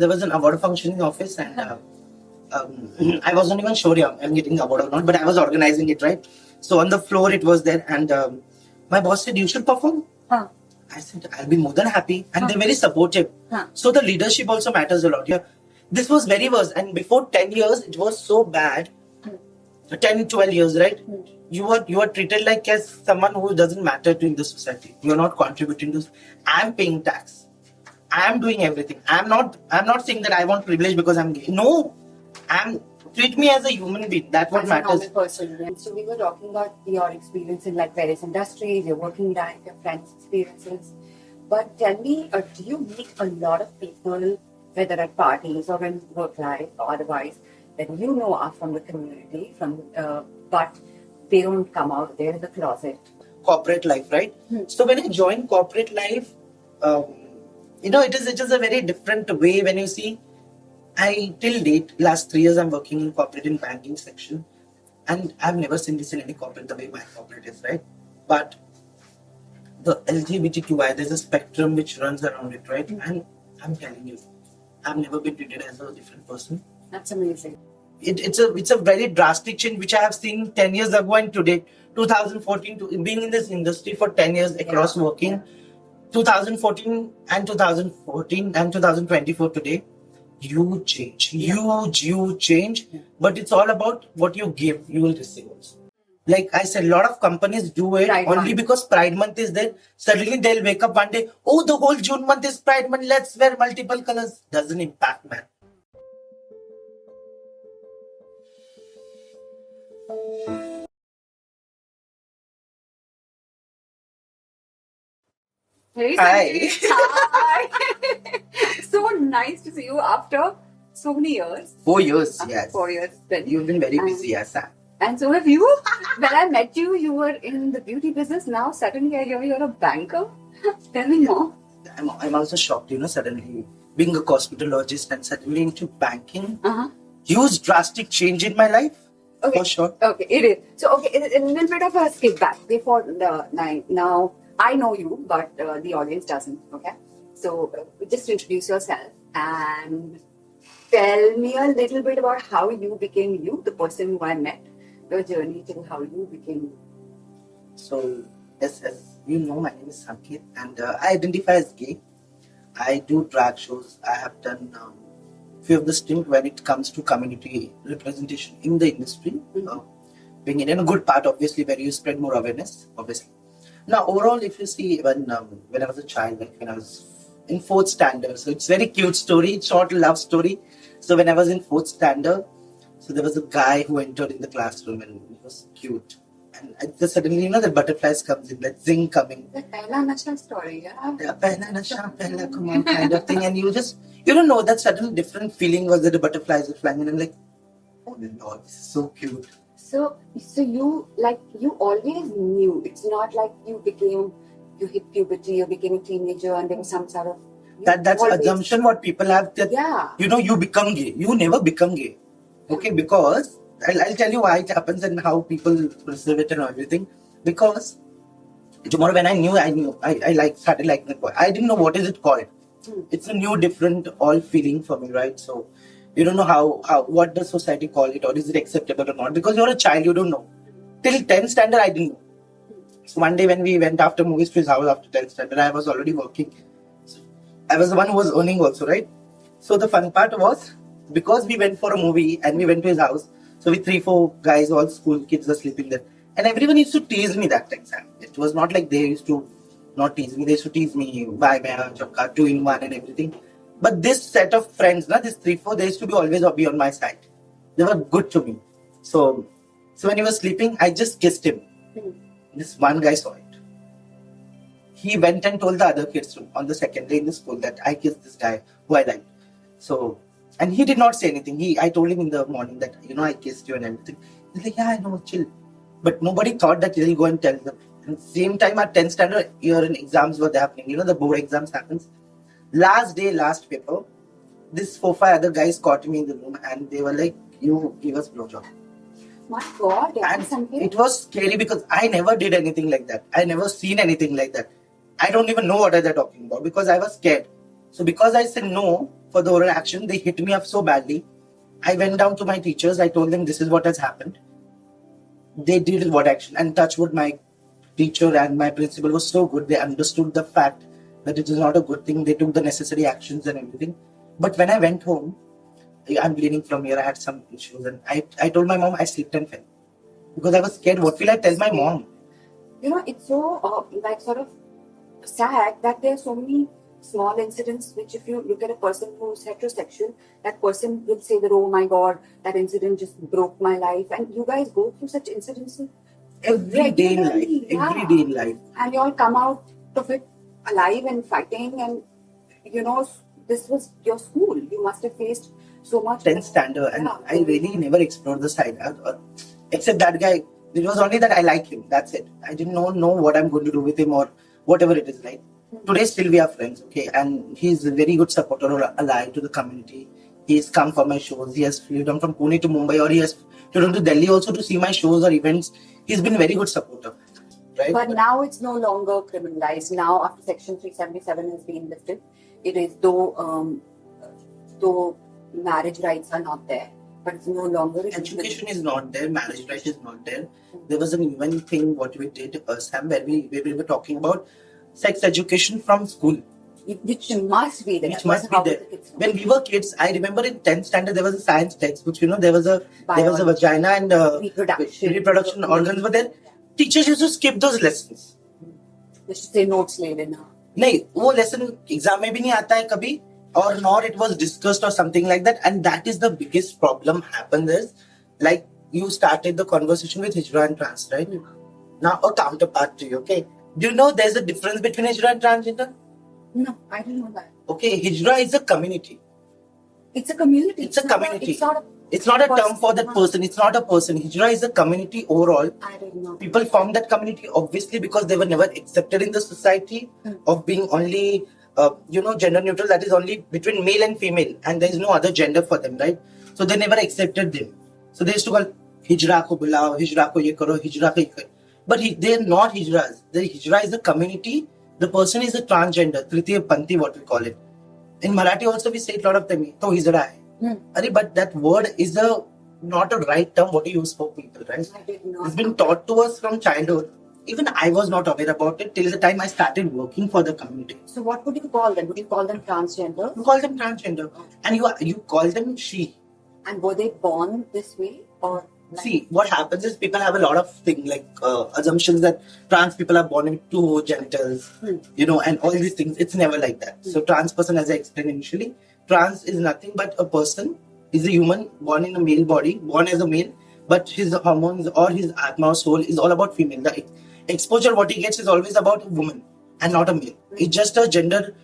there was an award function in the office, and I wasn't even sure I'm getting the award or not, but I was organizing it, right? So on the floor it was there, and my boss said, "You should perform." Huh. I said, "I'll be more than happy," and Huh. they're very supportive. Huh. So the leadership also matters a lot. Yeah, this was very worse, and before 10 years, it was so bad. 10, 12 years, right? You are treated like as someone who doesn't matter to in the society. You are not contributing to. I'm paying tax. I'm doing everything. I'm not saying that I want privilege because I'm gay. No, treat me as a human being. That's what As matters. a normal person. Yeah. So we were talking about your experience in like various industries, your working life, your friends' experiences. But tell me, do you meet a lot of people, whether at parties or in work life or otherwise, that you know are from the community, but they don't come out there in the closet? Corporate life, right? So when I joined corporate life, it is a very different way when you see. I till date, last 3 years, I'm working in corporate in banking section, and I've never seen this in any corporate the way my corporate is, right? But the LGBTQI, there's a spectrum which runs around it, right? And I'm telling you, I've never been treated as a different person. That's amazing. It's a very drastic change which I have seen 10 years ago and today, 2014, being in this industry for 10 years across working, 2014 and 2024 today, huge change, but it's all about what you give, you will receive also. Like I said, a lot of companies do it Pride only month. because Pride Month is there. Suddenly they'll wake up one day, oh, the whole June month is Pride Month, let's wear multiple colors. Doesn't impact, man. Hey, Hi. Sanjeev. Hi. So nice to see you after so many years. 4 years, yes. 4 years. Then. You've been very busy, yes, Sam. And so have you. When I met you, you were in the beauty business. Now suddenly I hear you're a banker. Tell me more. I'm also shocked, suddenly being a cosmetologist and suddenly into banking. Huge drastic change in my life. Okay. For sure. Okay, it is. So, okay, a little bit of a skip back before the nine. Now, I know you, but the audience doesn't. Okay. So, just introduce yourself and tell me a little bit about how you became you, the person who I met, your journey to how you became you. So, as you know, my name is Sanket and I identify as gay. I do drag shows. I have done few of the stint when it comes to community representation in the industry. Being in a good part, obviously, where you spread more awareness, obviously. Now, overall, if you see, when I was a child, like when I was in 4th standard, so it's very cute story, short love story. So when I was in 4th standard, so there was a guy who entered in the classroom and he was cute. And just suddenly, the butterflies comes in, that zing coming. The Pehla Nasha story, yeah? Yeah, Pehla Nasha, Pehla come on kind of thing. And you don't know, that sudden different feeling was that the butterflies were flying. And I'm like, oh my God, this is so cute. So you always knew. It's not like you hit puberty, you became a teenager, and there was some sort of That's always, assumption what people have that you become gay. You never become gay. Okay, because I'll tell you why it happens and how people perceive it and everything. Because tomorrow when I started liking the boy. I didn't know what is it called. It's a new, different, all feeling for me, right? So you don't know how what does society call it, or is it acceptable or not? Because you're a child, you don't know. Till 10th standard, I didn't know. So one day when we went after movies to his house after 10th standard, I was already working. So I was the one who was earning also, right? So the fun part was, because we went for a movie and we went to his house, so we 3-4 guys, all school kids were sleeping there. And everyone used to tease me that time, Sam. It was not like they used to not tease me. They used to tease me, bye, man, 2-in-1 and everything. But this set of friends, this 3-4, they used to be always be on my side. They were good to me. So when he was sleeping, I just kissed him. This one guy saw it. He went and told the other kids on the second day in the school that I kissed this guy who I liked. So, and he did not say anything. I told him in the morning that, I kissed you and everything. He's like, yeah, I know, chill. But nobody thought that he'll go and tell them. And same time at 10th standard, year in exams were happening. The board exams happens. Last day, last paper, this 4-5 other guys caught me in the room and they were like, you give us blowjob. My God, and it was scary because I never did anything like that. I never seen anything like that. I don't even know what they're talking about because I was scared. So because I said no for the oral action, they hit me up so badly. I went down to my teachers. I told them this is what has happened. They did what action, and touch wood, my teacher and my principal was so good. They understood the fact that it is not a good thing. They took the necessary actions and everything. But when I went home, I'm bleeding from here. I had some issues, and I told my mom I slipped and fell because I was scared. What will I tell my mom? You know, it's so like sort of sad that there are so many small incidents which, if you look at a person who's heterosexual, that person will say that, oh my god, that incident just broke my life. And you guys go through such incidents Every day in life, regularly, every day in life. and you all come out of it alive and fighting. And you know, this was your school. You must have faced so much. 10th standard, and Yeah. I really never explored the side. Except that guy, it was only that I like him. That's it. I didn't know what I'm going to do with him or whatever it is like. Today, still we are friends, okay? And he's a very good supporter or ally to the community. He's come for my shows. He has flew down from Pune to Mumbai, or he has flew down to Delhi also to see my shows or events. He's been very good supporter, right? But now it's no longer criminalized. Now, after Section 377 has been lifted, it is though marriage rights are not there, but it's no longer. Education is not there, marriage right is not there. There was an even thing what we did, Sam, where we were talking about sex education from school. Which must be there. Which must How be there. the kids know? When we were kids, I remember in 10th standard there was a science textbook. There was a vagina and reproduction organs were there. Teachers used to skip those lessons. They should say notes ले लेना. नहीं, वो lesson exam में भी नहीं आता है कभी, or nor it was discussed or something like that. And that is the biggest problem happens is, like you started the conversation with Hijra and trans, right? Now a counterpart to you, okay? Do you know there's a difference between Hijra and transgender? No, I didn't know that. Okay, Hijra is a community. It's a community. It's a community. It's not a term for that person. It's not a person. Hijra is a community overall. I didn't know. People form that community obviously because they were never accepted in the society of being only, gender neutral. That is only between male and female, and there is no other gender for them, right? So they never accepted them. So they used to call Hijra ko bulao, Hijra ko ye karo, Hijra ko ye karo. But they're not Hijras. The Hijra is a community. The person is a transgender, Tritiya Panthi, what we call it. In Marathi also we say it a lot of time, to Hijra hai. But that word is not a right term what you use for people, right? I did not. It's been taught to us from childhood. Even I was not aware about it till the time I started working for the community. So what would you call them? Would you call them transgender? You call them transgender, and you call them she. And were they born this way or? See, what happens is people have a lot of things like assumptions that trans people are born with two genitals, and all these things. It's never like that. So trans person, as I explained initially, trans is nothing but a person, is a human born in a male body, born as a male, but his hormones or his atma or soul is all about female. The exposure what he gets is always about a woman and not a male. It's just a gender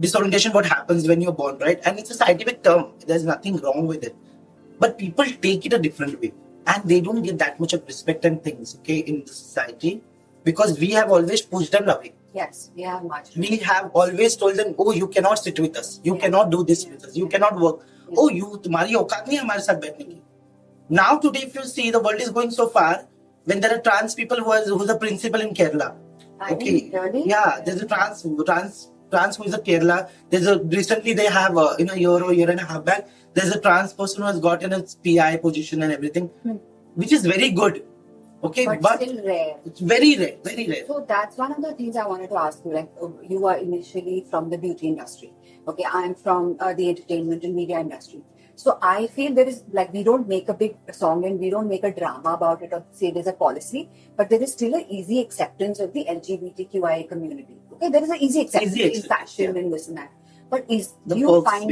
disorientation what happens when you're born, right? And it's a scientific term. There's nothing wrong with it. But people take it a different way and they don't get that much of respect and things, okay, in the society because we have always pushed them away. Yes, we have much. We have always told them, oh, you cannot sit with us. You cannot do this with us. You cannot work. Oh, तुम्हारी औकात नहीं हमारे साथ बैठने की. Now today, if you see, the world is going so far when there are trans people who's a principal in Kerala. Okay. Really? Yeah, there's a trans who is a Kerala. Recently they have in a year and a half back, there's a trans person who has gotten a PI position and everything, which is very good. Okay, but still rare. It's very rare, very rare. So that's one of the things I wanted to ask you. Like, you are initially from the beauty industry. Okay, I'm from the entertainment and media industry. So I feel there is, like, we don't make a big song and we don't make a drama about it or say there's a policy, but there is still an easy acceptance of the LGBTQIA community. Okay, there is an easy acceptance in fashion and this and that. But do you find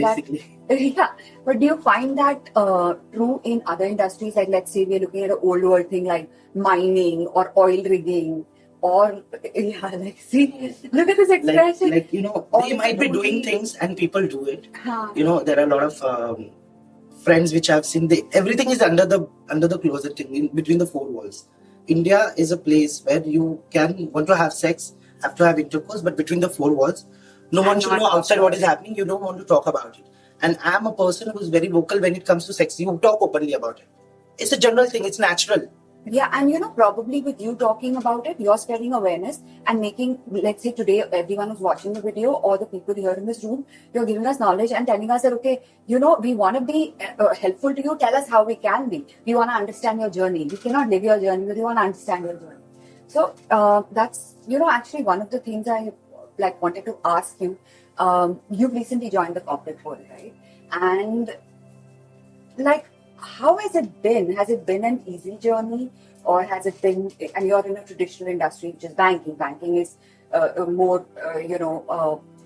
that true in other industries? Like, let's say we're looking at an old world thing like mining or oil rigging, or look at this expression. They might be doing things and people do it. There are a lot of friends which I've seen. Everything is under the closet thing, in between the four walls. India is a place where you want to have sex, have to have intercourse, but between the four walls. No one should know outside what is happening. You don't want to talk about it. And I'm a person who's very vocal when it comes to sex. You talk openly about it. It's a general thing. It's natural. Yeah, and probably with you talking about it, you're spreading awareness and making, let's say today, everyone who's watching the video or the people here in this room, you're giving us knowledge and telling us that, okay, we want to be helpful to you. Tell us how we can be. We want to understand your journey. We cannot live your journey, but we want to understand your journey. So that's, actually one of the things I wanted to ask you. You've recently joined the corporate world, right? And how has it been? Has it been an easy journey, or has it been? And you're in a traditional industry, which is banking. Banking is more,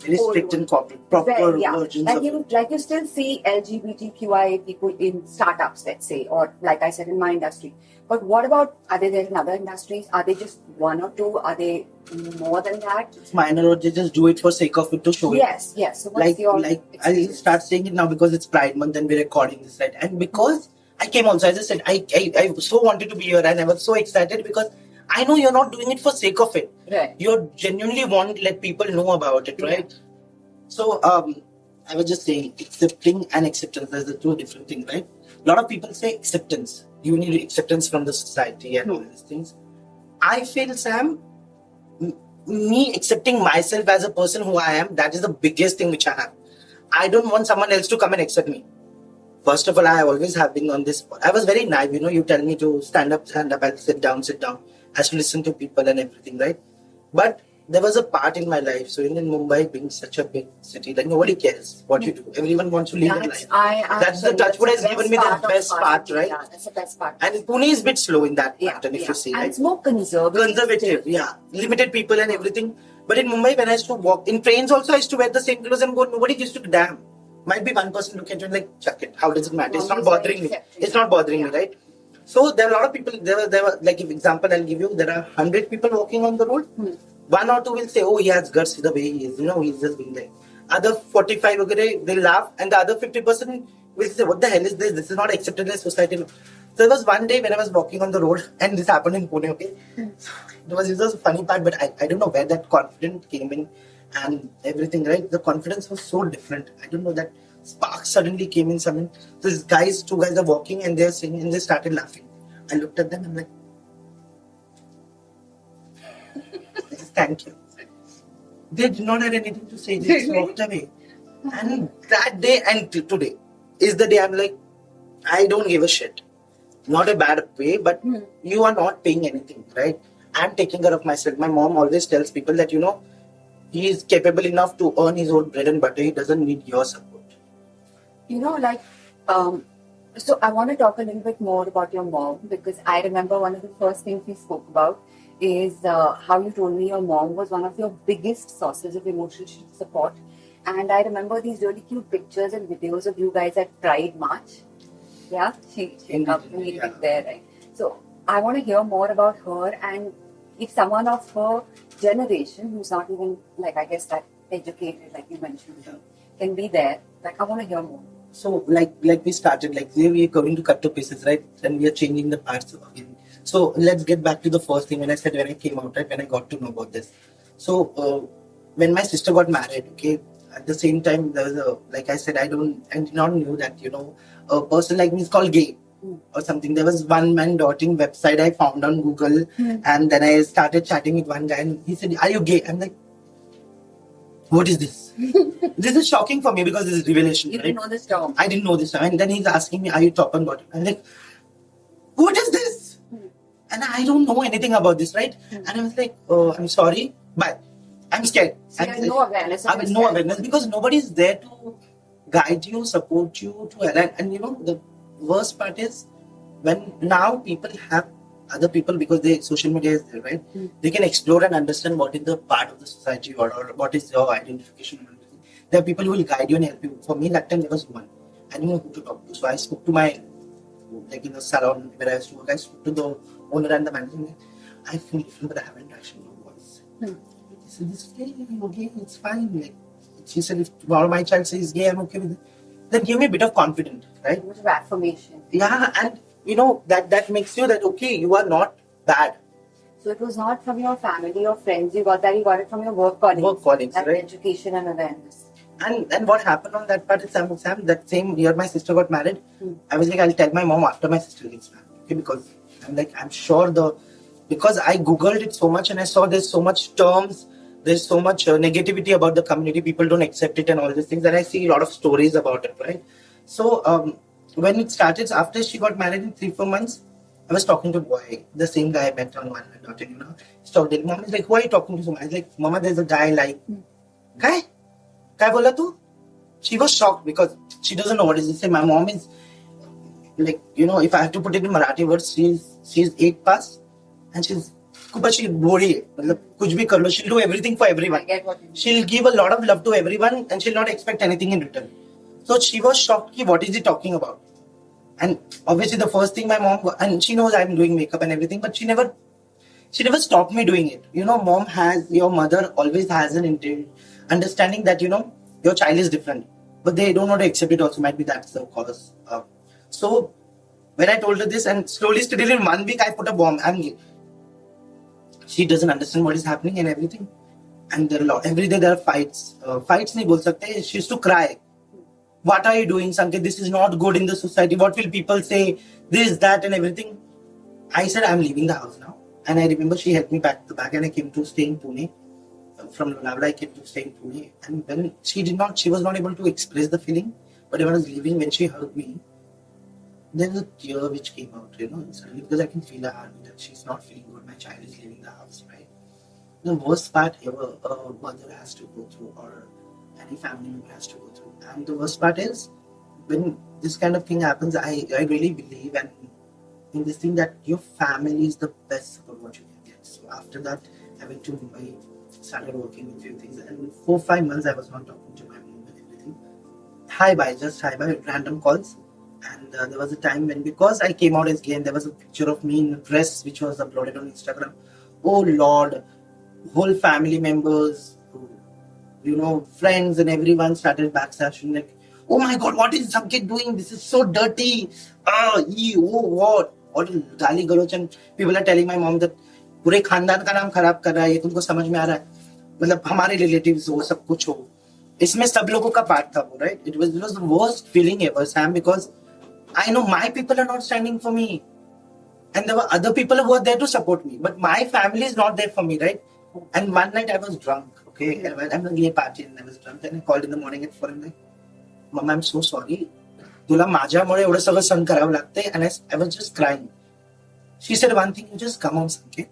Very strict and corporate, proper versions of it. Like you still see LGBTQIA people in startups, let's say, or like I said in my industry. But what about, are they there in other industries? Are they just one or two? Are they more than that? It's minor, or they just do it for sake of it to show it. Yes. So what's your I'll experience? start saying it now because it's Pride Month and we're recording this, right? And because I came also, as I said, I so wanted to be here and I was so excited because I know you're not doing it for sake of it. Right. You genuinely want to let people know about it, right? Yeah. So I was just saying, accepting and acceptance, there's the two different things, right? A lot of people say acceptance. You need acceptance from the society and all these things. I feel, Sam, me accepting myself as a person who I am, that is the biggest thing which I have. I don't want someone else to come and accept me. First of all, I always have been on this. I was very naive, you tell me to stand up, I'll sit down. I have to listen to people and everything, right? But there was a part in my life. So in Mumbai, being such a big city, like nobody cares what you do. Everyone wants to live their life. That's the touch what has given me the best part, right? Yeah, that's the best part. And Pune is a bit slow in that pattern, if you see, and right? it's more conservative. Limited people and everything. But in Mumbai, when I used to walk in trains, also I used to wear the same clothes and go. Nobody used to damn. Might be one person look at you and like, chuck it. How does it matter? It's not bothering me. It's not bothering me, right? So there are a lot of people. There were like, if example I'll give you. There are 100 people walking on the road. One or two will say, "Oh, he has guts the way he is. He's just being there." Other 45, okay, they laugh, and the other 50% will say, "What the hell is this? This is not accepted in society." So there was one day when I was walking on the road, and this happened in Pune. Okay, it was a funny part, but I don't know where that confidence came in, and everything. Right, the confidence was so different. I don't know, that spark suddenly came in. Two guys are walking, and they're singing, and they started laughing. I looked at them and I'm like, thank you. They did not have anything to say. They just walked away. And that day and today is the day I'm like, I don't give a shit. Not a bad way, but you are not paying anything, right? I'm taking care of myself. My mom always tells people that, he is capable enough to earn his own bread and butter. He doesn't need your support. So I want to talk a little bit more about your mom, because I remember one of the first things we spoke about is how you told me your mom was one of your biggest sources of emotional support. And I remember these really cute pictures and videos of you guys at Pride March. Yeah, she accompanied me there, right? So I want to hear more about her, and if someone of her generation who's not even I guess that educated, like you mentioned, can be there, I want to hear more. So like we started, we are going to cut to pieces, right? And we are changing the parts again. So let's get back to the first thing when I said, when I came out, right, when I got to know about this. So when my sister got married, okay, at the same time there was like I said, I did not knew that a person like me is called gay or something. There was one man dotting website I found on Google, and then I started chatting with one guy, and he said, "Are you gay?" I'm like, what is this? This is shocking for me because this is revelation. You didn't know this term. I didn't know this term. And then he's asking me, are you top and bottom? I'm like, what is this? And I don't know anything about this, right? And I was like, oh, I'm sorry, but I'm scared. So you have no awareness. I have no awareness because nobody is there to guide you, support you. And the worst part is when now people have other people, because social media is there, right? They can explore and understand what is the part of the society or what is your identification. There are people who will guide you and help you. For me, that time there was one. I didn't know who to talk to. So I spoke to my, in the salon where I used to work, I spoke to the owner and the manager. I feel different, but I haven't actually no voice. He said, "This is gay, okay, it's fine." She said, if tomorrow my child says gay, I'm okay with it. That gave me a bit of confidence, right? A bit of affirmation. Yeah, and that makes you that, okay, you are not bad. So it was not from your family or friends you got that, you got it from your work colleagues. That right? Education and awareness. And what happened on that part is, Sam, that same year my sister got married, I was like, I'll tell my mom after my sister gets married. Okay, because I'm like, I'm sure because I googled it so much and I saw there's so much terms, there's so much negativity about the community, people don't accept it and all these things, and I see a lot of stories about it, right? So when it started, after she got married in 3-4 months, I was talking to a boy, the same guy I met on one daughter, you know. He talked to mom is like, who are you talking to? I was like, Mama, there's a guy like, guy? Kai bola tu? She was shocked because she doesn't know what is this. My mom is like, you know, if I have to put it in Marathi words, she's 8 past and she's खूपच गोडी आहे मतलब कुछ भी कर लो, she'll do everything for everyone. I get what you mean. She'll give a lot of love to everyone and she'll not expect anything in return. So she was shocked ki what is he talking about? And obviously the first thing my mom, and she knows I'm doing makeup and everything, but she never stopped me doing it. You know, your mother always has an understanding that, you know, your child is different, but they don't want to accept it also. Might be that's the cause. So when I told her this, and slowly, steadily in 1 week, I put a bomb. She doesn't understand what is happening and everything. And there are every day there are fights. Fights nahi bol sakte. She used to cry. What are you doing, Sanket? This is not good in the society. What will people say? This, that, and everything. I said, I'm leaving the house now. And I remember she helped me pack the bag and I came to stay in Pune. From Lonavala, I came to stay in Pune. And when she was not able to express the feeling. But when I was leaving, when she hugged me, there was a tear which came out, you know, suddenly, because I can feel her heart that she's not feeling good. My child is leaving the house, right? The worst part ever a mother has to go through, or any family member has to go through. And the worst part is when this kind of thing happens, I really believe and in this thing that your family is the best support what you can get. So after that, I went to Mumbai, started working with few things, and 4-5 months I was not talking to my mom and everything. Hi bye, just hi bye, random calls. And there was a time when, because I came out as gay, and there was a picture of me in a dress which was uploaded on Instagram. Oh Lord, whole family members, you know, friends and everyone started backslashing like, oh my God, what is Sanket doing? This is so dirty. What गाली गलौज, and people are telling my mom that पूरे खानदान का नाम खराब कर रहा है, ये तुमको समझ में आ रहा है? मतलब हमारे रिलेटिव्स हो, सब कुछ हो, इसमें सब लोगों का पार्ट था वो, right? It was the worst feeling ever, Sam, because I know my people are not standing for me. And there were other people who were there to support me. But my family is not there for me, right? And one night I was drunk, okay? I'm at a gay party and I was drunk. And I called in the morning at 4 and I'm like, Mom, I'm so sorry. तुला माझ्यामुळे एवढं सगळं सहन करावं लागतंय. And I was just crying. She said one thing, you just come on, Sanket.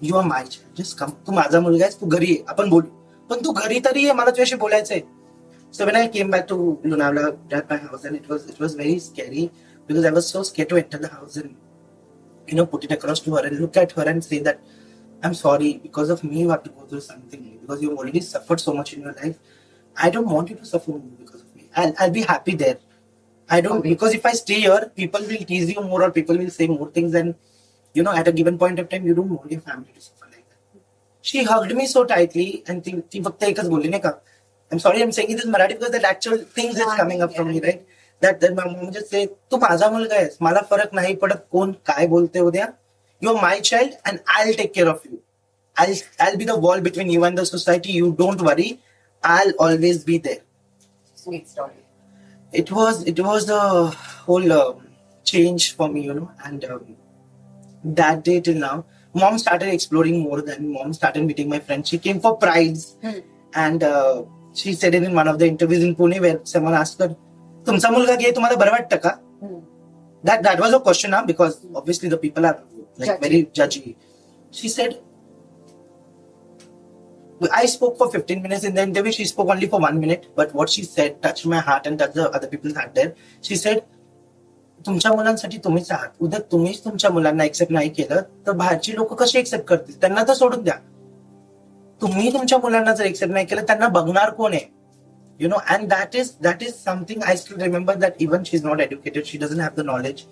You are my child. Just come. तू माझा मुलगा आहेस, तू घरी ये. आपण बोलू. पण तू घरी तरी ये, मला तुझ्याशी बोलायचंय. So when I came back to Lonavala, at my house, and it was very scary because I was so scared to enter the house and, you know, put it across to her and look at her and say that I'm sorry, because of me you have to go through something, because you've already suffered so much in your life. I don't want you to suffer more because of me. I'll be happy there. I don't, because if I stay here, people will tease you more or people will say more things, and you know, at a given point of time, you don't want your family to suffer like that. She hugged me so tightly and ती फक्त एकच बोलली नाही का, I'm sorry, I'm saying it in Marathi because that actual things is coming up from me, right? That my mom just say, तू माझा मुलगा आहेस, मला फरक नाही पडत कोण काय बोलते उद्या. You're my child and I'll take care of you. I'll be the wall between you and the society. You don't worry. I'll always be there. Sweet story. It was the whole change for me, you know, and that day till now, mom started exploring more. Than mom started meeting my friends. She came for prides, and she said it in one of the interviews in Pune where someone asked her, "तुमचा मुलगा gay, तुम्हाला बरं वाटतं का?" That was a question, huh? Because obviously the people are like very judgy. She said, I spoke for 15 minutes in the interview. She spoke only for 1 minute, but what she said touched my heart and touched the other people's heart there. She said, तुमच्या मुलांसाठी तुम्हीच आहात. उद्या तुम्हीच तुमच्या मुलांना accept नाही केलं तर बाहेरची लोक कशी एक्सेप्ट करतील? त्यांना तर सोडून द्या. तुम्ही तुमच्या मुलांना जर एक्सेप्ट नाही केलं, त्यांना बघणार कोण आहे? You know, and that is something I still remember, that even she's not educated, she doesn't have the knowledge,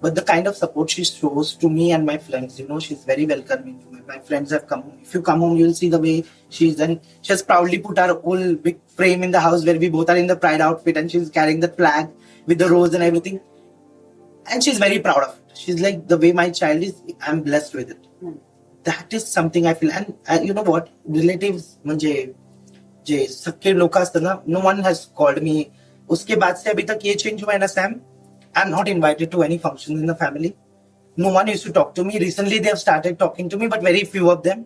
but the kind of support she shows to me and my friends, you know, she's very welcoming. My friends have come home. If you come home, you'll see the way she's done. She has proudly put our whole big frame in the house where we both are in the pride outfit, and she's carrying the flag with the rose and everything. And she's very proud of it. She's like, the way my child is, I'm blessed with it. That is something I feel. And you know what? Relatives, म्हणजे जे सख्खे लोक असतात ना, no one has called me. उसके बाद से अभी तक ये चेंज हुआ है ना, Sam, I'm not invited to any functions in the family. No one used to talk to me. Recently, they have started talking to me, but very few of them.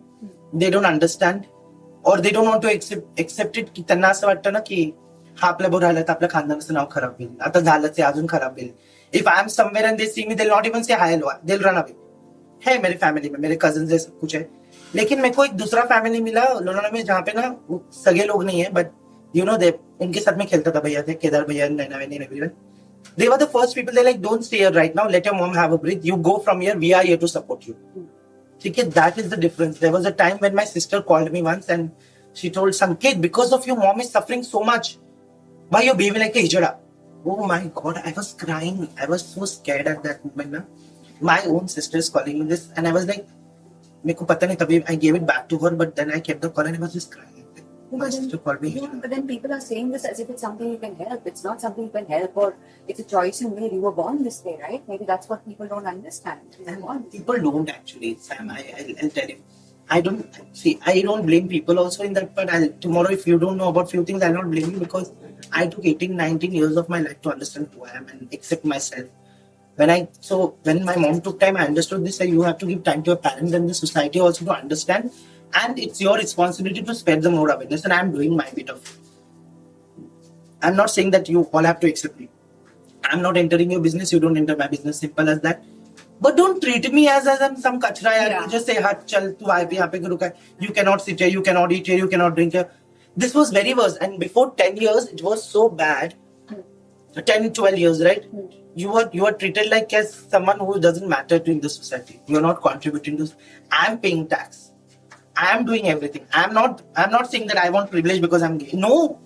They don't understand or they don't want to accept it. की त्यांना असं वाटतं ना की हा आपल्या बरोबर राहिला तर आपल्या खानदानाचं नाव खराब होईल. आता झालंच आहे, अजून खराब होईल. If I am somewhere and they see me, they'll not even say hi, hello. They'll run away. है मेरी फैमिली में, मेरे कजन है, सब कुछ है. लेकिन मेरे को एक दूसरा फैमिली मिला लोनावाला में जहाँ पे ना सगे लोग नहीं है, बट यू नो दे उनके साथ में खेलता था भैया थे, केदार भैया, नैना वैनी, everyone. They were the first people. They're like, don't stay here right now. Let your mom have a breath. You go from here. We are here to support you. Okay, that is the difference. There was a time when my sister called me once and she told Sanket, because of your mom is suffering so much. Why you're behaving like a hijra? Oh my God, I was crying. I was so scared at that moment. Na? My own sister is calling me this, and I was like, मेरे को पता नहीं तभी I gave it back to her, but then I kept the call and I was just crying. My sister called me. Yeah, but then people are saying this as if it's something you can help. It's not something you can help, or it's a choice you made. You were born this way, right? Maybe that's what people don't understand. And people don't actually, Sam. I'll tell you. I don't see. I don't blame people also in that. But tomorrow, if you don't know about few things, I'll not blame you because I took 18, 19 years of my life to understand who I am and accept myself. When my mom took time, I understood this. You have to give time to your parents and the society also to understand. And it's your responsibility to spread the more awareness, and I'm doing my bit of it. I'm not saying that you all have to accept me. I'm not entering your business, you don't enter my business, simple as that. But don't treat me as I'm some kachra. Yeah. You just say, "Hat, chal, tu aaye pe yahan pe ruka hai. You cannot sit here, you cannot eat here, you cannot drink here." This was very worse. And before 10 years, it was so bad. 10, 12 years, right? You are treated like as someone who doesn't matter to in the society. You're not contributing to. I'm paying tax. I am doing everything. I'm not saying that I want privilege because I'm gay. No,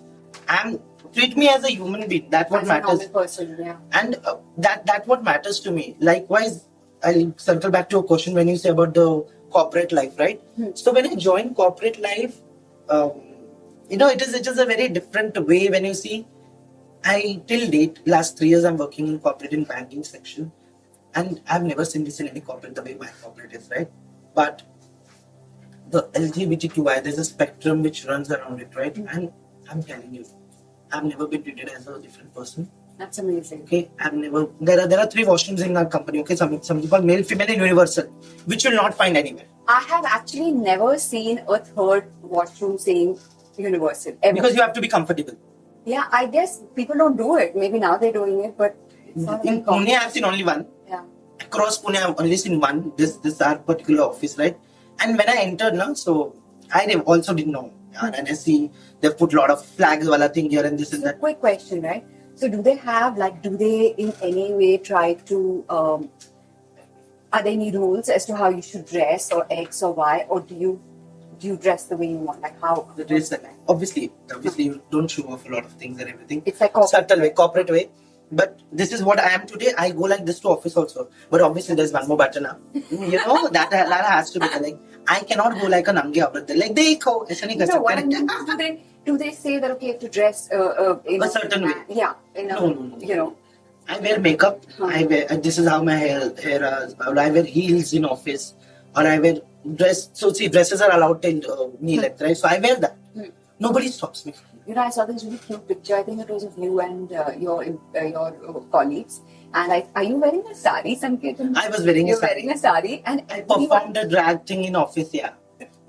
treat me as a human being. That's what As matters. a normal person, yeah. And that what matters to me. Likewise, I'll circle back to a question when you say about the corporate life, right? So when I joined corporate life, it is a very different way when you see. I till date, last 3 years, I'm working in corporate in banking section, and I've never seen this in any corporate the way my corporate is, right? But the LGBTQI, there's a spectrum which runs around it, right? And I'm telling you, I've never been treated as a different person. That's amazing. Okay, I've never. There are 3 washrooms in our company. Okay, some called male, female, and universal, which you'll not find anywhere. I have actually never seen a third washroom saying universal ever. Because you have to be comfortable. Yeah, I guess people don't do it. Maybe now they're doing it, but it's not In very common. Pune, I've seen only one. Yeah. Across Pune, I've only seen one. This our particular office, right? And when I entered now, so I also didn't know. And I see they've put a lot of flags, wala thing here and this and So, that. quick question, right? So, do they in any way try to, are there any rules as to how you should dress or X or Y, or do you dress the way you want? Like how? The dress, obviously, you don't show off a lot of things and everything. It's like corporate. Subtle way, corporate way. But this is what I am today. I go like this to office also. But obviously, there's one more button now. That has to be there. Like, I cannot go like a nange avrat. Like, dekho, aisa nahi kar No, what I sakte. mean, do they say that okay, you have to dress in A certain way. Yeah, No. I wear makeup. I wear. This is how my hair is. I wear heels in office, or I wear dress. So see, dresses are allowed till knee length, right? So I wear that. Nobody stops me. I saw this really cute picture. I think it was of you and your colleagues. And are you wearing a sari, Sanket? I was wearing a You're sari. wearing a sari, and I performed a drag thing in office, yeah.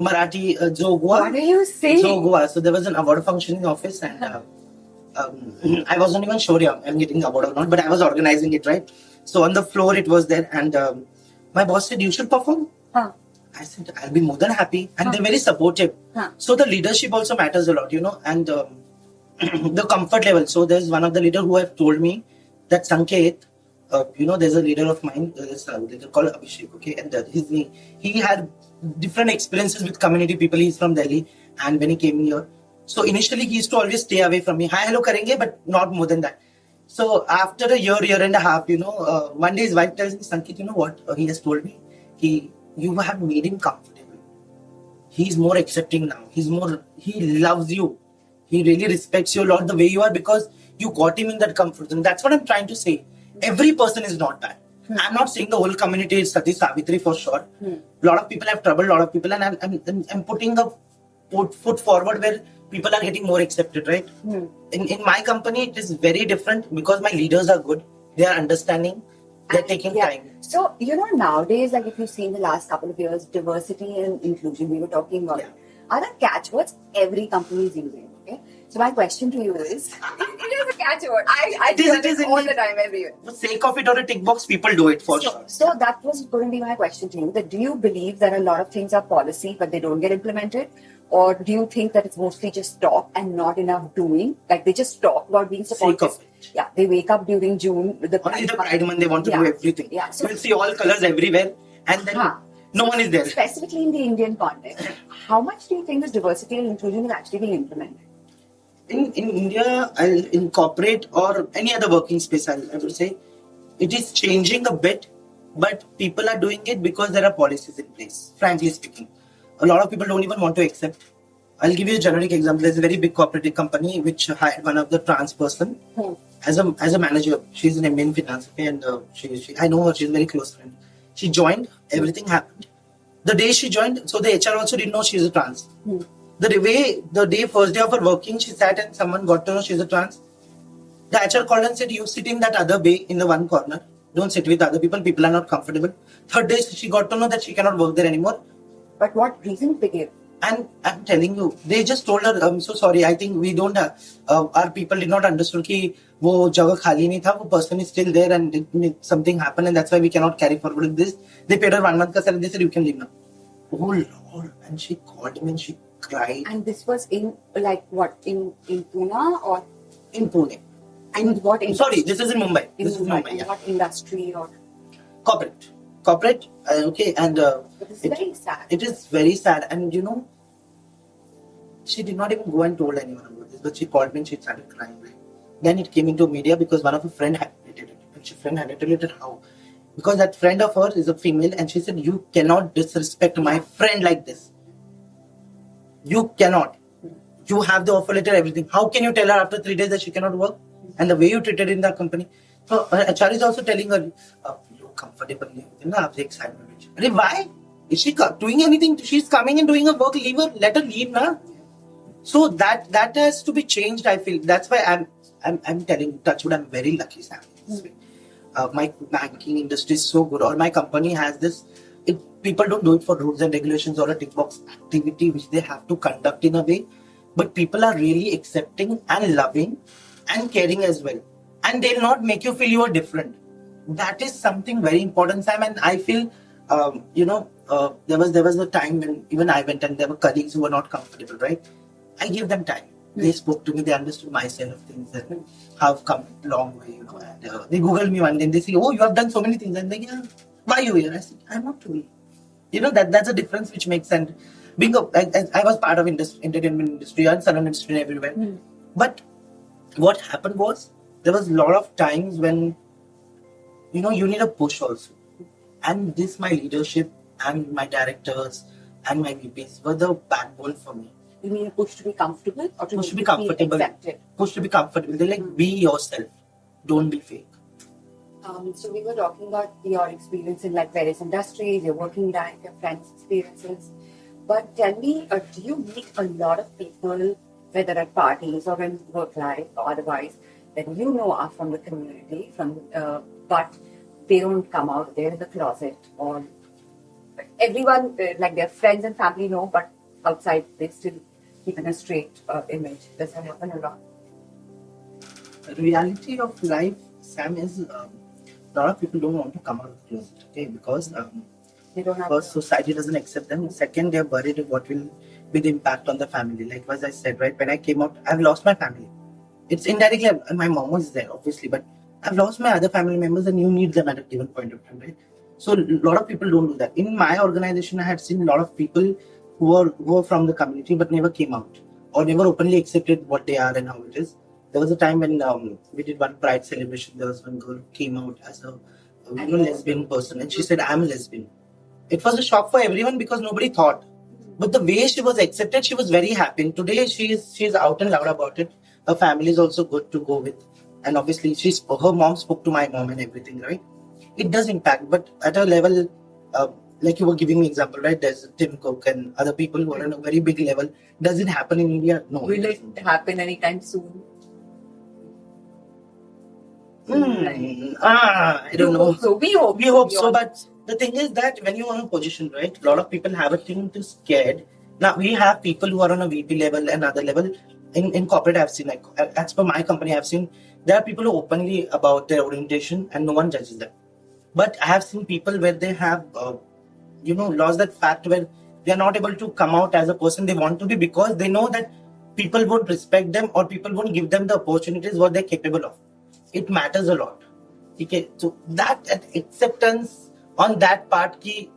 Marathi Jogwa. What are you saying? Jogwa. So there was an award function in office, and I wasn't even sure I'm getting the award or not, but I was organizing it, right? So on the floor it was there, and my boss said, "You should perform." Huh. I said, "I'll be more than happy," and they're very supportive. So the leadership also matters a lot, and the comfort level. So there's one of the leader who have told me that Sanket, there's a leader of mine, there's a leader called Abhishek, okay, and he had different experiences with community people. He's from Delhi, and when he came here, so initially he used to always stay away from me. Hi, hello, karenge, but not more than that. So after a year and a half, one day his wife tells me, Sanket, you know what? He has told me, you have made him comfortable. He's more accepting now. He loves you. He really respects you a lot the way you are because you got him in that comfort zone. That's what I'm trying to say. Every person is not bad. I'm not saying the whole community is Sati Savitri for sure. A lot of people have trouble, a lot of people, and I'm putting the foot forward where people are getting more accepted, right? In my company, it is very different because my leaders are good. They are understanding. They're taking time. So, nowadays, like if you've seen the last couple of years, diversity and inclusion, we were talking about it, are the catchwords every company is using. Okay. So, my question to you is it is a catchword. I do it all the time, every year. For the sake of it or a tick box, people do it for sure. So, that was going to be my question to you. That do you believe that a lot of things are policy, but they don't get implemented? Or do you think that it's mostly just talk and not enough doing? Like they just talk about being supportive. Yeah, they wake up during June with the Only the Pride Month, they want to do everything. Yeah, so you'll see all colors everywhere, and then no one is there. Specifically in the Indian context, how much do you think this diversity and inclusion is actually being implemented? In India, in corporate or any other working space, I would say, it is changing a bit, but people are doing it because there are policies in place, frankly speaking. A lot of people don't even want to accept. I'll give you a generic example. There's a very big cooperative company which hired one of the trans person as a manager. She's an MBA in finance, and I know her. She's a very close friend. She joined. Everything happened. The day she joined, so the HR also didn't know she's a trans. The first day of her working, she sat and someone got to know she's a trans. The HR called and said, "You sit in that other bay in the one corner. Don't sit with other people. People are not comfortable." Third day, she got to know that she cannot work there anymore. But what reason they gave? And I'm telling you, they just told her, "I'm so sorry. I think we don't have, our people did not understand कि वो जगह खाली नहीं था. वो person is still there and something happened and that's why we cannot carry forward with this." They paid her 1 month ka salary. They said, "You can leave now." Oh Lord! And she called me and she cried. And this was in like what in Pune or in Pune? And what? Sorry, this is in Mumbai. This is Mumbai. Yeah. What industry or corporate? Okay, and it's very sad. It is very sad, and she did not even go and told anyone about this, but she called me and she started crying. Right? Then it came into media because one of her friend had related it, and she friend had related how, because that friend of hers is a female, and she said, "You cannot disrespect my friend like this. You cannot. You have the offer letter, everything. How can you tell her after 3 days that she cannot work? And the way you treated in the company." So HR is also telling her, "You're comfortable. Why? Is she doing anything? She's coming and doing her work. Leave her. Let her leave, na." So that has to be changed. I feel that's why I'm telling Touchwood. I'm very lucky, Sam. My banking industry is so good, or my company has this. People don't do it for rules and regulations or a tick box activity which they have to conduct in a way, but people are really accepting and loving and caring as well, and they'll not make you feel you are different. That is something very important, Sam. And I feel, there was a time when even I went and there were colleagues who were not comfortable, right? I gave them time. They spoke to me, they understood my side of things, and how I've come a long way, and they Googled me one day and they say, "Oh, you have done so many things." And they, "Yeah, why are you here?" I said, "I'm not doing." That's a difference which makes sense. I was part of entertainment industry and salon industry and everywhere. But what happened was, there was a lot of times when, you need a push also. And my leadership and my directors and my VPs were the backbone for me. You mean a push to be comfortable or to be comfortable? Accepted? Push to be comfortable. They're like, be yourself. Don't be fake. So we were talking about your experience in like various industries, your working life, your friends' experiences. But tell me, do you meet a lot of people, whether at parties or in work life or otherwise, that are from the community, but they don't come out, they're in the closet, or everyone, like their friends and family know, but outside they still keep in a straight image? Does that happen a lot? The reality of life, Sam, is a lot of people don't want to come out of the closet, okay? Because they don't have first, society doesn't accept them. Second, they're worried of what will be the impact on the family. Like as I said, right, when I came out, I've lost my family. It's indirectly, my mom was there, obviously, but I've lost my other family members, and you need them at a given point of time, right? So a lot of people don't do that. In my organization, I had seen a lot of people who were from the community but never came out or never openly accepted what they are and how it is. There was a time when we did one pride celebration. There was one girl who came out as a lesbian person, and she said, "I'm a lesbian." It was a shock for everyone because nobody thought. But the way she was accepted, she was very happy. And today she's out and loud about it. Her family is also good to go with. And obviously her mom spoke to my mom and everything, right? It does impact, but at a level, like you were giving me example, right? There's Tim Cook and other people who are on a very big level. Does it happen in India? No. Will it happen anytime soon? I don't know. So we hope. We hope so, but the thing is that when you're on a position, right, a lot of people have a thing to scared. Now we have people who are on a VP level and other level. In corporate, I've seen, like as per my company, I've seen there are people who openly about their orientation and no one judges them. But I have seen people where they have, lost that fact where they are not able to come out as a person they want to be because they know that people won't respect them or people won't give them the opportunities what they're capable of. It matters a lot. Okay, so that acceptance on that part, ki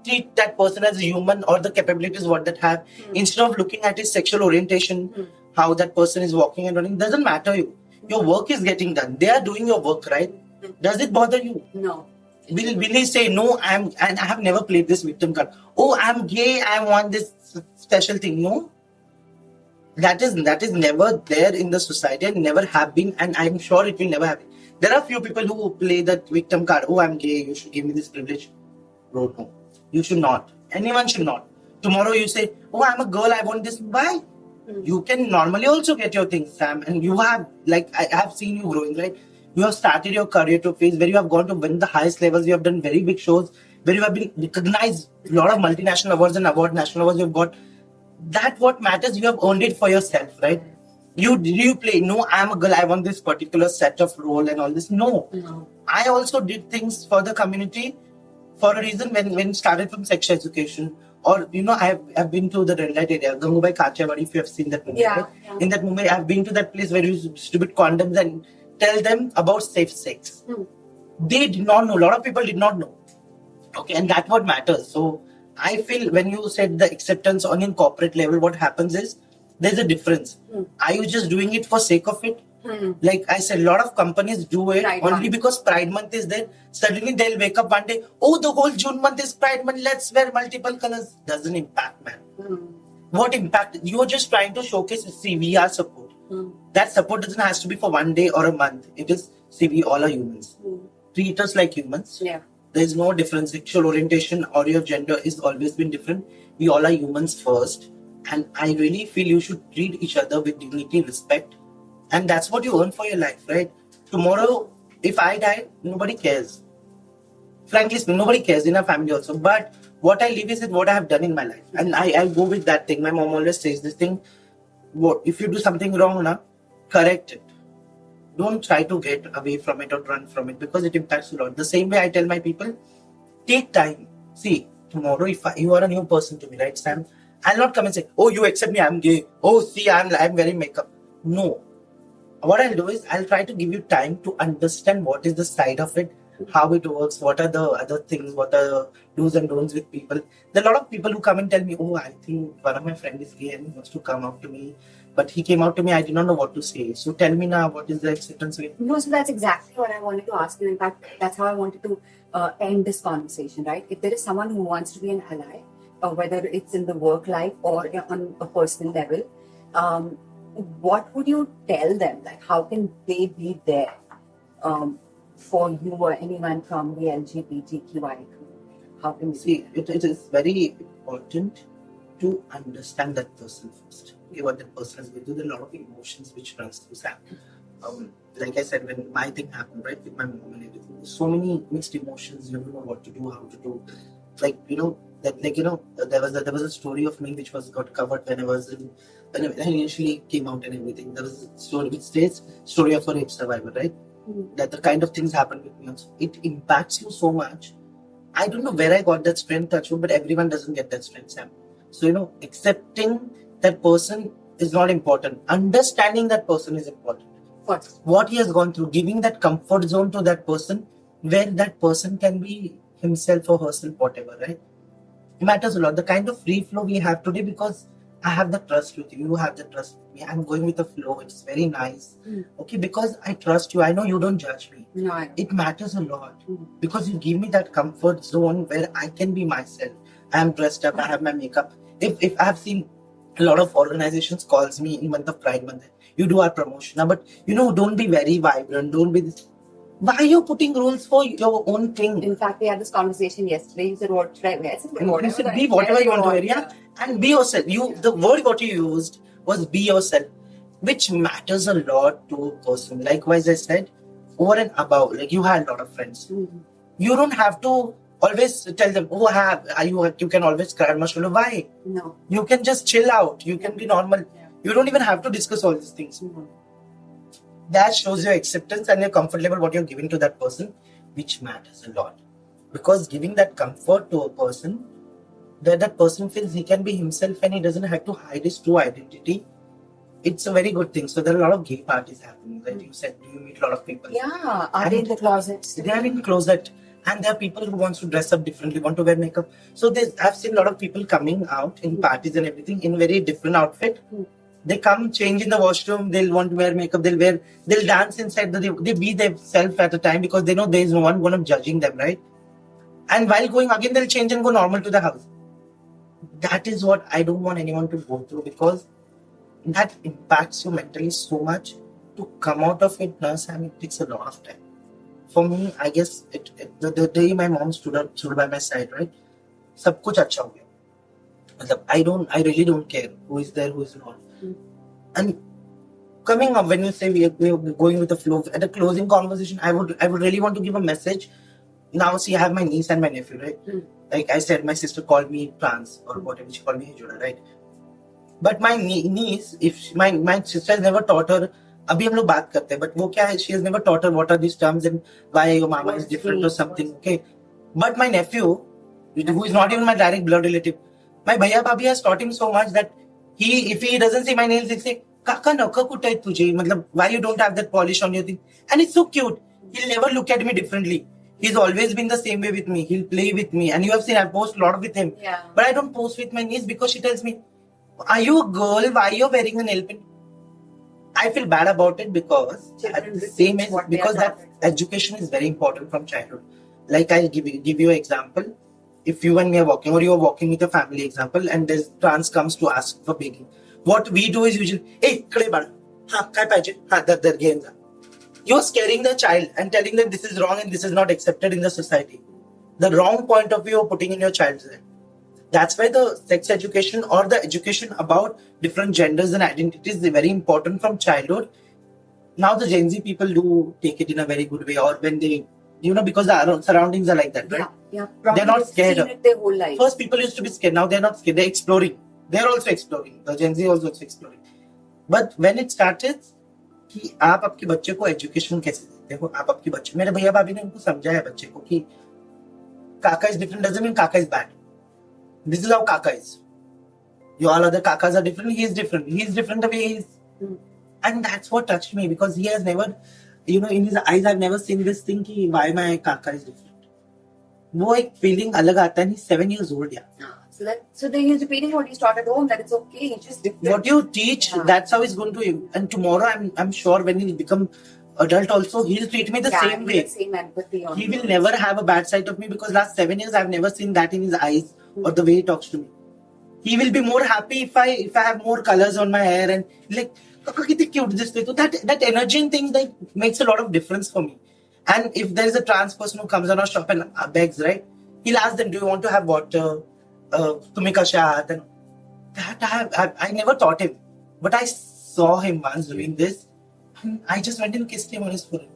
treat that person as a human or the capabilities what that have instead of looking at his sexual orientation, how that person is walking and running doesn't matter you. Your work is getting done. They are doing your work, right? Does it bother you? No. Will he say no? And I have never played this victim card. Oh, I'm gay. I want this special thing. No, that is never there in the society and never have been, and I'm sure it will never happen. There are few people who play that victim card. Oh, I'm gay. You should give me this privilege. Bro, no, you should not. Anyone should not. Tomorrow you say, oh, I'm a girl. I want this. Why? You can normally also get your things, Sam. And you have, like, I have seen you growing, right? You have started your career to a phase where you have gone to win the highest levels. You have done very big shows where you have been recognized. A lot of multinational awards and national awards you have got. That what matters. You have earned it for yourself, right? You play. No, I'm a girl. I want this particular set of role and all this. No. I also did things for the community for a reason. When started from sex education, or I've been to the red light area, Gangubai Kachewadi, if you have seen that movie. Yeah, right? yeah. In that movie, I've been to that place where you distribute condoms and tell them about safe sex. They did not know. A lot of people did not know. Okay, and that's what matters. So I feel when you said the acceptance on in corporate level, what happens is there's a difference. Are you just doing it for sake of it? Like I said, a lot of companies do it Pride only month. because Pride Month is there. Suddenly they'll wake up one day, oh, the whole June month is Pride Month, let's wear multiple colors. Doesn't impact, man. What impact? You're just trying to showcase, see, we are support. That support doesn't have to be for one day or a month. It is, see, we all are humans. Treat us like humans. Yeah. There's no difference. Sexual orientation or your gender is always been different. We all are humans first. And I really feel you should treat each other with dignity, respect. And that's what you earn for your life, right? Tomorrow, if I die, nobody cares. Frankly speaking, nobody cares in our family also. But what I live is what I have done in my life. And I go with that thing. My mom always says this thing. What if you do something wrong, correct it. Don't try to get away from it or run from it because it impacts a lot. The same way I tell my people, take time. See, tomorrow if you are a new person to me, right, Sam? I'll not come and say, oh, you accept me, I'm gay. Oh, see, I'm wearing makeup. No. What I'll do is I'll try to give you time to understand what is the side of it, how it works, what are the other things, what are the do's and don'ts with people. There are a lot of people who come and tell me, oh, I think one of my friends is gay and he wants to come out to me. But he came out to me, I did not know what to say. So tell me now, what is the acceptance way? No, so that's exactly what I wanted to ask you. In fact, that's how I wanted to end this conversation, right? If there is someone who wants to be an ally, whether it's in the work life or on a personal level, what would you tell them? Like, how can they be there for you or anyone from the LGBTQI? How can they See, it is very important to understand that person first. Okay, what that person is going through. There are a lot of emotions which runs through Sam. Like I said, when my thing happened, right, with my mom and everything, so many mixed emotions. You don't know what to do, how to do. Like there was a story of me which got covered when I initially came out and everything. There was a story which states story of a rape survivor, right? That the kind of things happened with me also. It impacts you so much. I don't know where I got that strength, touchwood, but everyone doesn't get that strength, Sam. So, accepting that person is not important. Understanding that person is important. What he has gone through, giving that comfort zone to that person where that person can be himself or herself, whatever, right? It matters a lot. The kind of free flow we have today because I have the trust with you, you have the trust with me. I'm going with the flow. It's very nice. Okay, because I trust you. I know you don't judge me. No, It matters a lot because you give me that comfort zone where I can be myself. I am dressed up. I have my makeup. If I have seen a lot of organizations calls me in month of Pride Month, you do our promotion. But don't be very vibrant. Don't be this. Why are you putting rules for your own thing? in fact, we had this conversation yesterday. You said, what should I wear? I said, You should be whatever you want to wear, yeah? And be yourself. The word what you used was be yourself, which matters a lot to a person. Likewise, I said, over and above, like you had a lot of friends. You don't have to always tell them, oh, you can always cry much. Why? No. You can just chill out. You can be normal. Yeah. You don't even have to discuss all these things. That shows your acceptance and your comfort level, what you're giving to that person, which matters a lot. Because giving that comfort to a person, that person feels he can be himself and he doesn't have to hide his true identity. It's a very good thing. So there are a lot of gay parties happening. Like you said, you meet a lot of people. Yeah, are they in the closets? They are in closet, and there are people who wants to dress up differently, want to wear makeup. So I've seen a lot of people coming out in parties and everything in very different outfit. They come, change in the washroom. They'll want to wear makeup. They'll dance inside. They be themselves at a time because they know there is no one going to judging them, right? And while going again, they'll change and go normal to the house. That is what I don't want anyone to go through, because that impacts you mentally so much. To come out of it, Sam, it takes a lot of time. For me, I guess the day my mom stood by my side, right? सब कुछ अच्छा हो गया. मतलब I really don't care who is there, who is not. And coming up, when you say we are going with the flow, at a closing conversation, I would really want to give a message. Now, see, I have my niece and my nephew, right? Like I said, my sister called me trans or whatever, she called me Hijura, right? But my niece, my sister has never taught her. अभी हम लोग बात करते हैं, but वो क्या है? She has never taught her what are these terms and why your mama is different or something. Okay, but my nephew, who is not even my direct blood relative, my bhaiya bhabhi has taught him so much that if he doesn't see my nails, he'll say, "Kaka naka kutai tujhe?" मतलब why you don't have that polish on your thing? And it's so cute. He'll never look at me differently. He's always been the same way with me. He'll play with me, and you have seen I post a lot with him. Yeah. But I don't post with my niece because she tells me, "Are you a girl? Why are you wearing a nail paint?" I feel bad about it because at the same age, because that education is very important from childhood. Like I'll give you an example. If you and me are walking, or you are walking with a family example, and this trans comes to ask for begging, what we do is usually, hey, kade bada, ha, kai pahiye, ha, dar genza. You're scaring the child and telling them this is wrong and this is not accepted in the society. The wrong point of view of putting in your child's head. That's why the sex education or the education about different genders and identities is very important from childhood. Now the Gen Z people do take it in a very good way, or when they, because the surroundings are like that, right? Yeah. They're not scared. Seen it their whole life. First, people used to be scared. Now they're not scared. They're exploring. They're also exploring. The Gen Z also exploring. But when it started, कि आप आपके बच्चे को education कैसे देते हो, आप आपके बच्चे, मेरे भैया भाभी ने उनको समझाया बच्चे को कि काका इज डिफरेंट डजंट मीन काका is bad. This is how Kaka is. Your all other Kakas are different. He is different. He is different the way he is. And that's what touched me, because he has never, in his eyes, I've never seen this thing ki why my Kaka is different. वो एक feeling अलग आता है. He's 7 years old, yeah. So then he's repeating what he's taught at home, that it's okay, he's just different. What you teach, that's how he's going to. And tomorrow, I'm sure when he become adult also, he'll treat me the same way. The same empathy on He will never have a bad side of me, because last 7 years I've never seen that in his eyes or the way he talks to me. He will be more happy if I have more colors on my hair and like, "Kaka kiti cute this way." So that energy and things like makes a lot of difference for me. And if there is a trans person who comes on our shop and begs, right? He'll ask them, "Do you want to have water? Tumhe kasha aata?" And that I never taught him, but I saw him once doing this. And I just went and kissed him on his forehead.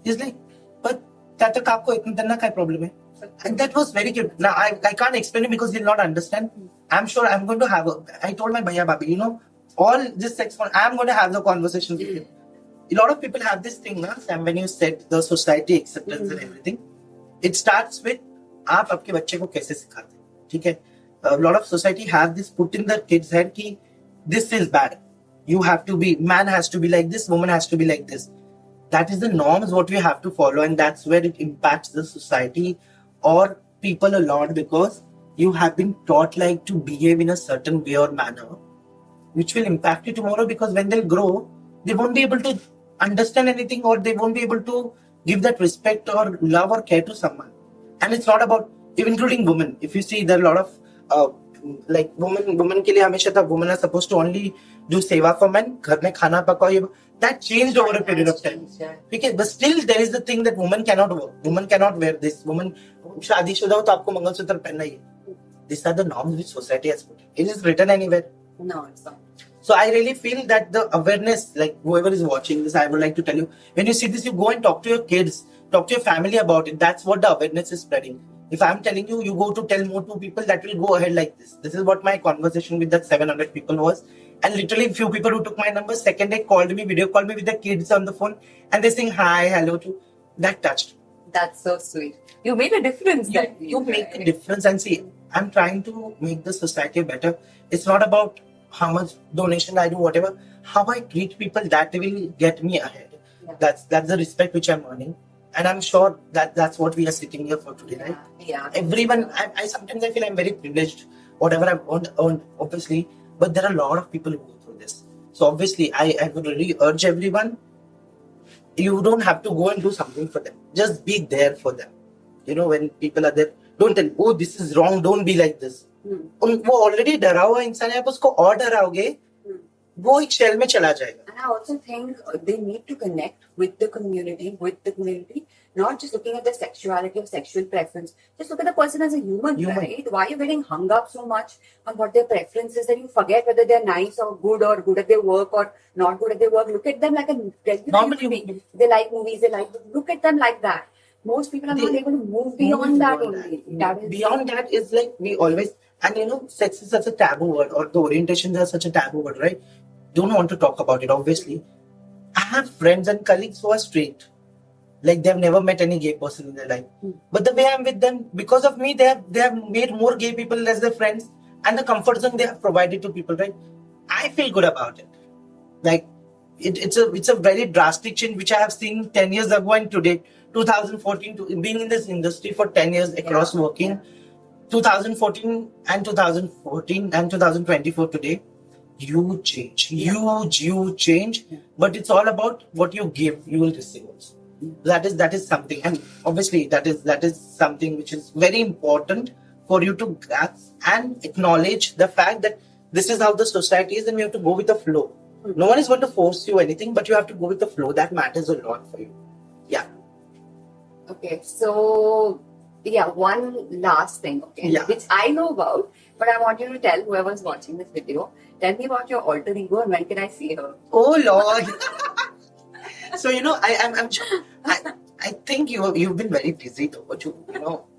He's like, "But tata kaapko itna danna kya problem hai?" And that was very cute. Now I can't explain it because he'll not understand. I'm sure I'm going to have I told my bhaiya babi, all this sex, I'm going to have the conversations with him. A lot of people have this thing, Sam, when you said the society acceptance and everything, it starts with आप आपके बच्चे को कैसे सिखाते हैं, ठीक है? A lot of society have this put in the kids' head कि this is bad. You have to be, man has to be like this, woman has to be like this. That is the norms what we have to follow, and that's where it impacts the society or people a lot, because you have been taught like to behave in a certain way or manner, which will impact you tomorrow, because when they'll grow, they won't be able to understand anything, or they won't be able to give that respect or love or care to someone. And it's not about, including women. If you see, there are a lot of like women के लिए हमेशा था women are supposed to only do seva for men, घर में खाना पकाओ. That changed over a period of time. Okay, but still there is the thing that woman cannot work. Woman cannot wear this. Woman शादीशुदा हो तो आपको मंगलसूत्र पहनना ही है. These are the norms which society has put. It is written anywhere. No, it's not. So I really feel that the awareness, like whoever is watching this, I would like to tell you, when you see this, you go and talk to your kids, talk to your family about it. That's what the awareness is spreading. If I'm telling you, you go to tell more to people, that will go ahead like this. This is what my conversation with that 700 people was. And literally few people who took my number, second day called me, video called me with their kids on the phone, and they saying hi, hello to. That touched. That's so sweet. You made a difference. You make a difference, and see, I'm trying to make the society better. It's not about how much donation I do, whatever. How I treat people, that will get me ahead. Yeah. That's the respect which I'm earning, and I'm sure that that's what we are sitting here for today, right? Yeah. Everyone, I sometimes I feel I'm very privileged, whatever I've earned, obviously, but there are a lot of people who go through this. So obviously, I would really urge everyone, you don't have to go and do something for them. Just be there for them. You know, when people are there, don't tell, oh, this is wrong, don't be like this. वो already डरा हुआ इंसान है, आप उसको और डराओगे, वो एक शेल में चला जाएगा. And I also think they need to connect with the community, not just looking at their sexuality or sexual preference. Just look at the person as a human. Right? Why are you getting hung up so much on what their preference is that you forget whether they're nice or good at their work or not good at their work? Look at them like a regular human being. They like movies, look at them like that. Most people are not able to move beyond that only. Beyond that is like we always, and you know, sex is such a taboo word, or the orientations are such a taboo word, right? Don't want to talk about it, obviously. I have friends and colleagues who are straight. Like they've never met any gay person in their life. But the way I'm with them, because of me, they have made more gay people as their friends, and the comfort zone they have provided to people, right? I feel good about it. Like it's a very drastic change which I have seen 10 years ago and today, 2014, to being in this industry for 10 years across working, 2014 and 2024 today. Huge change, but it's all about what you give, you will receive also. That is something, and obviously that is something which is very important for you to grasp and acknowledge the fact that this is how the society is, and you have to go with the flow. No one is going to force you anything, but you have to go with the flow. That matters a lot for you. Yeah. Okay, so one last thing, which I know about, but I want you to tell whoever's watching this video. Tell me about your alter ego and when can I see her? Oh Lord! So you know, I think you've been very busy though. But you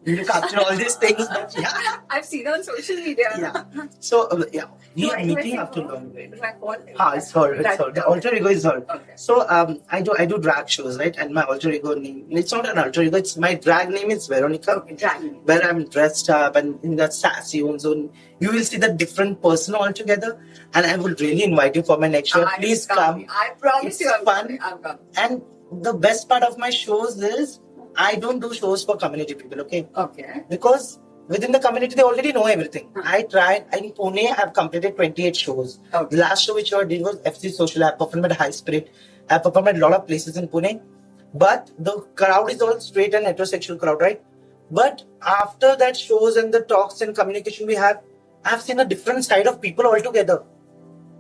look after all these things. But yeah, I've seen her on social media. Yeah. So we are meeting after long. It's her. The alter ego is her. Okay. So I do drag shows, right? And my alter ego name, it's not an alter ego. It's my drag name is Veronica. Okay, drag name. Where I'm dressed up and in that sassy zone. You will see the different person altogether. And I would really invite you for my next show. Please come. I promise you, it's fun. I'll come. And the best part of my shows is I don't do shows for community people, okay? Okay. Because within the community, they already know everything. I tried, in Pune, I've completed 28 shows. Okay. The last show which I did was FC Social. I performed at High Spirit. I performed at a lot of places in Pune. But the crowd is all straight and heterosexual crowd, right? But after that shows and the talks and communication we have, I've seen a different side of people altogether.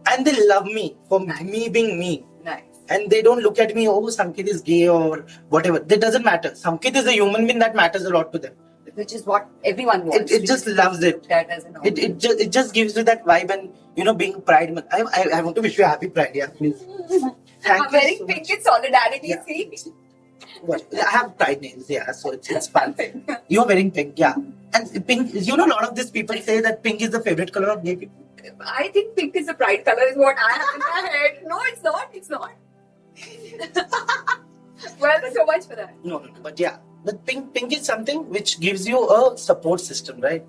And they love me for me being me. Nice. And they don't look at me, oh, Sankit is gay or whatever. That doesn't matter. Sankit is a human being, that matters a lot to them. Which is what everyone wants. It just loves it. That as an It just gives you that vibe, and being Pride Month. I want to wish you a happy Pride, yeah, please. I'm wearing pink in solidarity, Yeah. see? What? I have Pride nails, yeah, so it's fun. You're wearing pink, yeah. And pink, a lot of these people say that pink is the favorite color of gay people. I think pink is the pride color, is what I have in my head. No, it's not. It's not. Well, there's so much for that. No, but yeah. But pink is something which gives you a support system, right?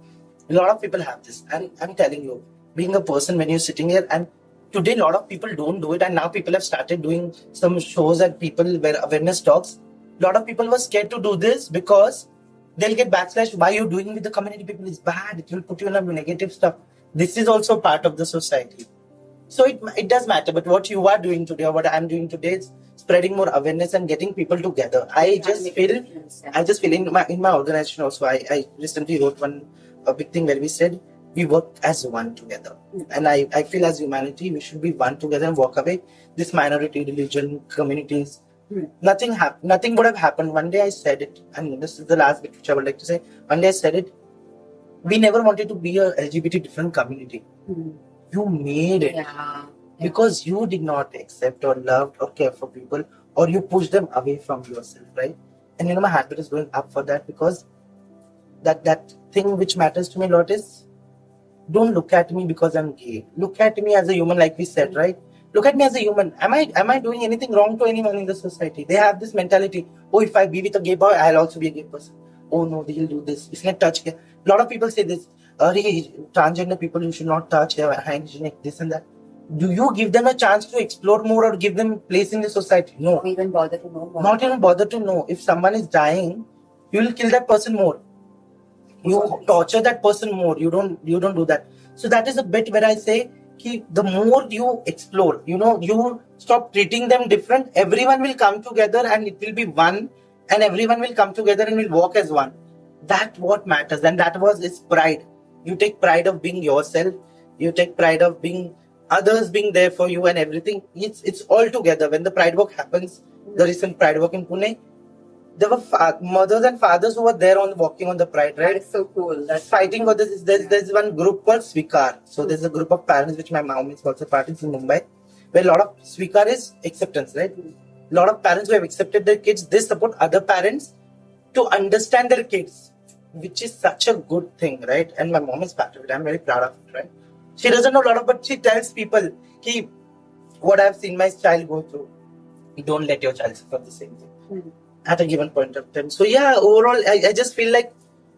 A lot of people have this. And I'm telling you, being a person when you're sitting here, and today a lot of people don't do it, and now people have started doing some shows and people where awareness talks. A lot of people were scared to do this because they'll get backlash. Why you're doing with the community people is bad. It will put you in a negative stuff. This is also part of the society. So it does matter. But what you are doing today or what I'm doing today is spreading more awareness and getting people together. I just feel in my organization also, I recently wrote a big thing where we said we work as one together. And I feel as humanity, we should be one together and walk away this minority, religion, communities. Nothing would have happened. One day I said it, and this is the last bit which I would like to say. One day I said it, we never wanted to be a LGBT different community. You made it. Yeah. because you did not accept or love or care for people, or you push them away from yourself, right? And my heart rate is going up for that, because that thing which matters to me a lot is, don't look at me because I'm gay. Look at me as a human, like we said, right? Look at me as a human. Am I doing anything wrong to anyone in the society? They have this mentality. Oh, if I be with a gay boy, I'll also be a gay person. Oh no, they'll do this. Isn't touch here? A lot of people say this. Transgender people, you should not touch their hands, this and that. Do you give them a chance to explore more or give them place in the society? No. Don't even bother to know more. Not even bother to know. If someone is dying, you will kill that person more. You torture that person more. You don't do that. So that is a bit where I say, the more you explore, you stop treating them different. Everyone will come together and it will be one, and everyone will come together and will walk as one. That's what matters, and is pride. You take pride of being yourself. You take pride of being others being there for you and everything. It's all together. When the Pride Walk happens, the recent Pride Walk in Pune, there were mothers and fathers who were there walking on the Pride, right? That is so cool. That's fighting for this. There's one group called Swikar. So there's a group of parents which my mom is also part of in Mumbai, where a lot of Swikar is acceptance, right? A lot of parents who have accepted their kids, they support other parents to understand their kids, which is such a good thing, right? And my mom is part of it. I'm very proud of it, right? She doesn't know a lot but she tells people, what I've seen my child go through, don't let your child suffer the same thing at a given point of time. So yeah, overall, I just feel like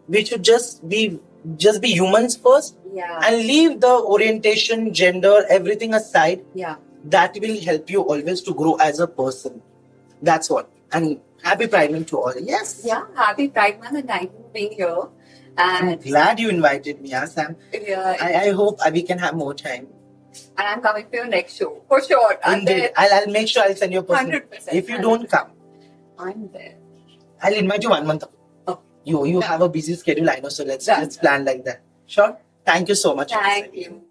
we should just be humans first, and leave the orientation, gender, everything aside. Yeah. That will help you always to grow as a person. That's what. And happy Pride Month to all. Yes. Yeah, happy Pride Month, and thank you for being here. And I'm glad you invited me, Sam. Yeah, I hope we can have more time. and I'm coming for your next show for sure. Indeed. I'll make sure I'll send you a person. 100%. If you don't come, I'm there. I'll invite you 1 month ago. Okay. You have a busy schedule, I know, so let's Done. plan like that. Sure. Thank you so much. Thank you.